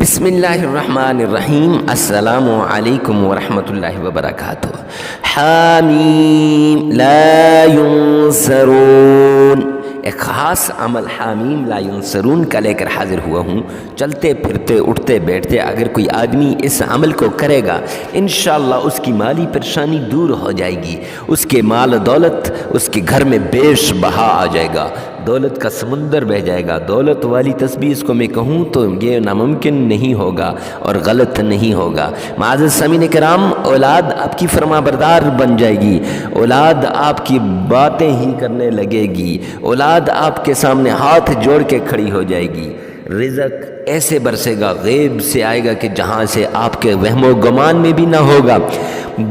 بسم اللہ الرحمن الرحیم۔ السلام علیکم ورحمۃ اللہ وبرکاتہ۔ حامیم لا ینصرون، ایک خاص عمل حامیم لا ینصرون کا لے کر حاضر ہوا ہوں۔ چلتے پھرتے اٹھتے بیٹھتے اگر کوئی آدمی اس عمل کو کرے گا انشاءاللہ اس کی مالی پریشانی دور ہو جائے گی، اس کے مال دولت اس کے گھر میں بیش بہا آ جائے گا، دولت کا سمندر بہ جائے گا۔ دولت والی تسبیح اس کو میں کہوں تو یہ ناممکن نہیں ہوگا اور غلط نہیں ہوگا۔ معزز سامعین کرام، اولاد آپ کی فرما بردار بن جائے گی، اولاد آپ کی باتیں ہی کرنے لگے گی، اولاد آپ کے سامنے ہاتھ جوڑ کے کھڑی ہو جائے گی۔ رزق ایسے برسے گا، غیب سے آئے گا کہ جہاں سے آپ کے وہم و گمان میں بھی نہ ہوگا۔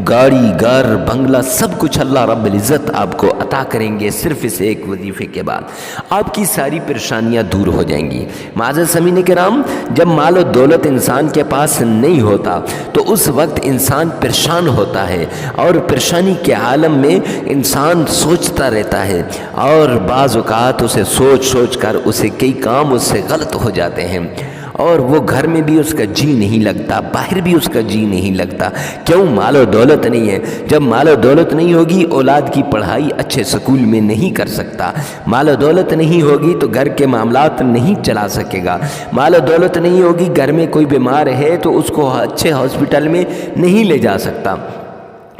گاڑی گھر بنگلہ سب کچھ اللہ رب العزت آپ کو عطا کریں گے صرف اس ایک وظیفے کے بعد۔ آپ کی ساری پریشانیاں دور ہو جائیں گی۔ معزز سامعین کرام، جب مال و دولت انسان کے پاس نہیں ہوتا تو اس وقت انسان پریشان ہوتا ہے، اور پریشانی کے عالم میں انسان سوچتا رہتا ہے، اور بعض اوقات اسے سوچ کر اسے کئی کام اس سے غلط ہو جاتے ہیں، اور وہ گھر میں بھی اس کا جی نہیں لگتا، باہر بھی اس کا جی نہیں لگتا۔ کیوں؟ مال و دولت نہیں ہے۔ جب مال و دولت نہیں ہوگی اولاد کی پڑھائی اچھے سکول میں نہیں کر سکتا، مال و دولت نہیں ہوگی تو گھر کے معاملات نہیں چلا سکے گا، مال و دولت نہیں ہوگی گھر میں کوئی بیمار ہے تو اس کو اچھے ہاسپٹل میں نہیں لے جا سکتا،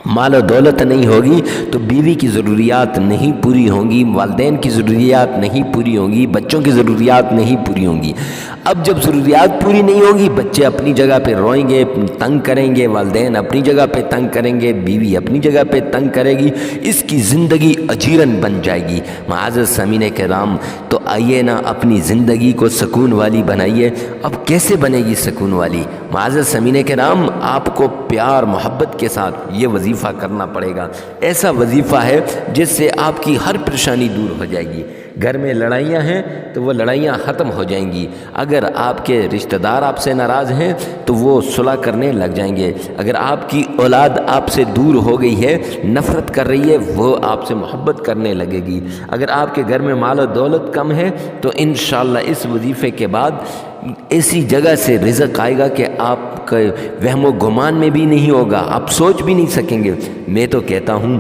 مال و دولت نہیں ہوگی تو بیوی کی ضروریات نہیں پوری ہوں گی، والدین کی ضروریات نہیں پوری ہوں گی، بچوں کی ضروریات نہیں پوری ہوں گی۔ اب جب ضروریات پوری نہیں ہوگی بچے اپنی جگہ پہ روئیں گے، تنگ کریں گے، والدین اپنی جگہ پہ تنگ کریں گے، بیوی اپنی جگہ پہ تنگ کرے گی، اس کی زندگی اجیرن بن جائے گی۔ معزز سامعین کرام، تو آئیے نا اپنی زندگی کو سکون والی بنائیے۔ اب کیسے بنے گی سکون والی؟ معزز سامعین کرام، آپ کو پیار محبت کے ساتھ یہ وظیفہ کرنا پڑے گا۔ ایسا وظیفہ ہے جس سے آپ کی ہر پریشانی دور ہو جائے گی۔ گھر میں لڑائیاں ہیں تو وہ لڑائیاں ختم ہو جائیں گی، اگر آپ کے رشتہ دار آپ سے ناراض ہیں تو وہ صلح کرنے لگ جائیں گے، اگر آپ کی اولاد آپ سے دور ہو گئی ہے، نفرت کر رہی ہے، وہ آپ سے محبت کرنے لگے گی، اگر آپ کے گھر میں مال و دولت کم ہے تو انشاءاللہ اس وظیفے کے بعد ایسی جگہ سے رزق آئے گا کہ آپ کے وہم و گمان میں بھی نہیں ہوگا، آپ سوچ بھی نہیں سکیں گے۔ میں تو کہتا ہوں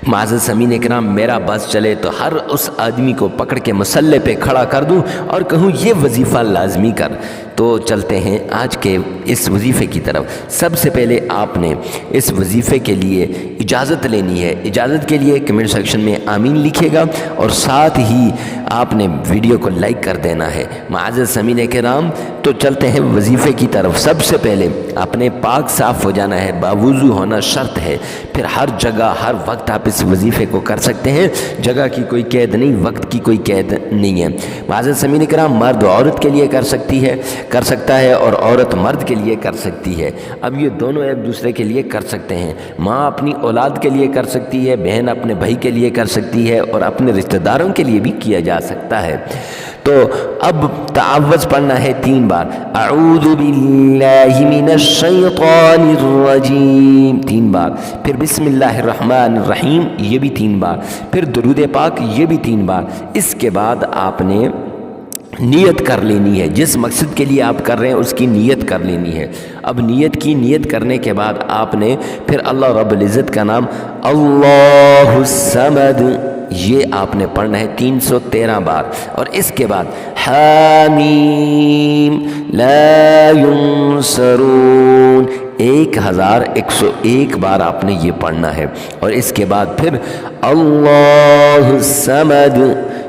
معزز سامعین کرام، میرا بس چلے تو ہر اس آدمی کو پکڑ کے مسلح پہ کھڑا کر دوں اور کہوں یہ وظیفہ لازمی کر۔ تو چلتے ہیں آج کے اس وظیفے کی طرف۔ سب سے پہلے آپ نے اس وظیفے کے لیے اجازت لینی ہے۔ اجازت کے لیے کمنٹ سیکشن میں آمین لکھے گا، اور ساتھ ہی آپ نے ویڈیو کو لائک کر دینا ہے۔ معزز سامعین کرام، تو چلتے ہیں وظیفے کی طرف۔ سب سے پہلے اپنے پاک صاف ہو جانا ہے، باوضو ہونا شرط ہے، پھر ہر جگہ ہر وقت آپ اس وظیفے کو کر سکتے ہیں، جگہ کی کوئی قید نہیں، وقت کی کوئی قید نہیں ہے۔ معزز سامعین کرام، مرد عورت کے لیے کر سکتا ہے اور عورت مرد کے لیے کر سکتی ہے۔ اب یہ دونوں ایک دوسرے کے لیے کر سکتے ہیں۔ ماں اپنی اولاد کے لیے کر سکتی ہے، بہن اپنے بھائی کے لیے کر سکتی ہے، اور اپنے رشتہ داروں کے لیے بھی کیا جا سکتا ہے۔ تو اب تعوذ پڑھنا ہے 3 بار، اعوذ باللہ من الشیطان الرجیم 3 بار، پھر بسم اللہ الرحمن الرحیم یہ بھی 3 بار، پھر درود پاک یہ بھی 3 بار۔ اس کے بعد آپ نے نیت کر لینی ہے، جس مقصد کے لیے آپ کر رہے ہیں اس کی نیت کر لینی ہے۔ اب نیت کرنے کے بعد آپ نے پھر اللہ رب العزت کا نام اللہ الصمد یہ آپ نے پڑھنا ہے 313 بار، اور اس کے بعد حامیم لا ینصرون 1101 بار آپ نے یہ پڑھنا ہے، اور اس کے بعد پھر اللہ الصمد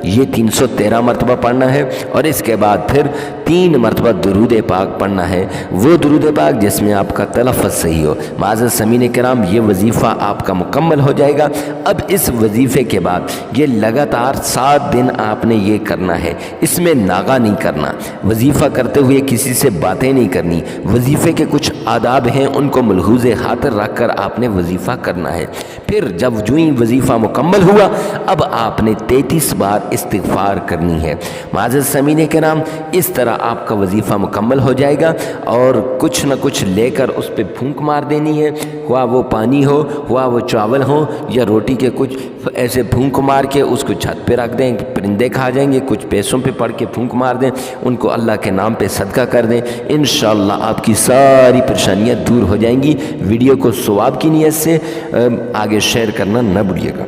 یہ 313 مرتبہ پڑھنا ہے، اور اس کے بعد پھر 3 مرتبہ درود پاک پڑھنا ہے، وہ درود پاک جس میں آپ کا تلفظ صحیح ہو۔ معزز سامعین کرام، یہ وظیفہ آپ کا مکمل ہو جائے گا۔ اب اس وظیفے کے بعد یہ لگاتار 7 دن آپ نے یہ کرنا ہے، اس میں ناغہ نہیں کرنا، وظیفہ کرتے ہوئے کسی سے باتیں نہیں کرنی، وظیفے کے کچھ آداب ہیں ان کو ملحوظ خاطر رکھ کر آپ نے وظیفہ کرنا ہے۔ پھر جب جو ہی وظیفہ مکمل ہوا اب آپ نے 33 بار استغفار کرنی ہے۔ معزز سامعین کرام، اس طرح آپ کا وظیفہ مکمل ہو جائے گا، اور کچھ نہ کچھ لے کر اس پہ پھونک مار دینی ہے، ہوا وہ پانی ہو، ہوا وہ چاول ہو یا روٹی کے کچھ ایسے پھونک مار کے اس کو چھت پہ رکھ دیں، پرندے کھا جائیں گے، کچھ پیسوں پہ پڑھ کے پھونک مار دیں، ان کو اللہ کے نام پہ صدقہ کر دیں، انشاءاللہ آپ کی ساری پریشانیاں دور ہو جائیں گی۔ ویڈیو کو ثواب کی نیت سے آگے شیئر کرنا نہ بھولیے گا۔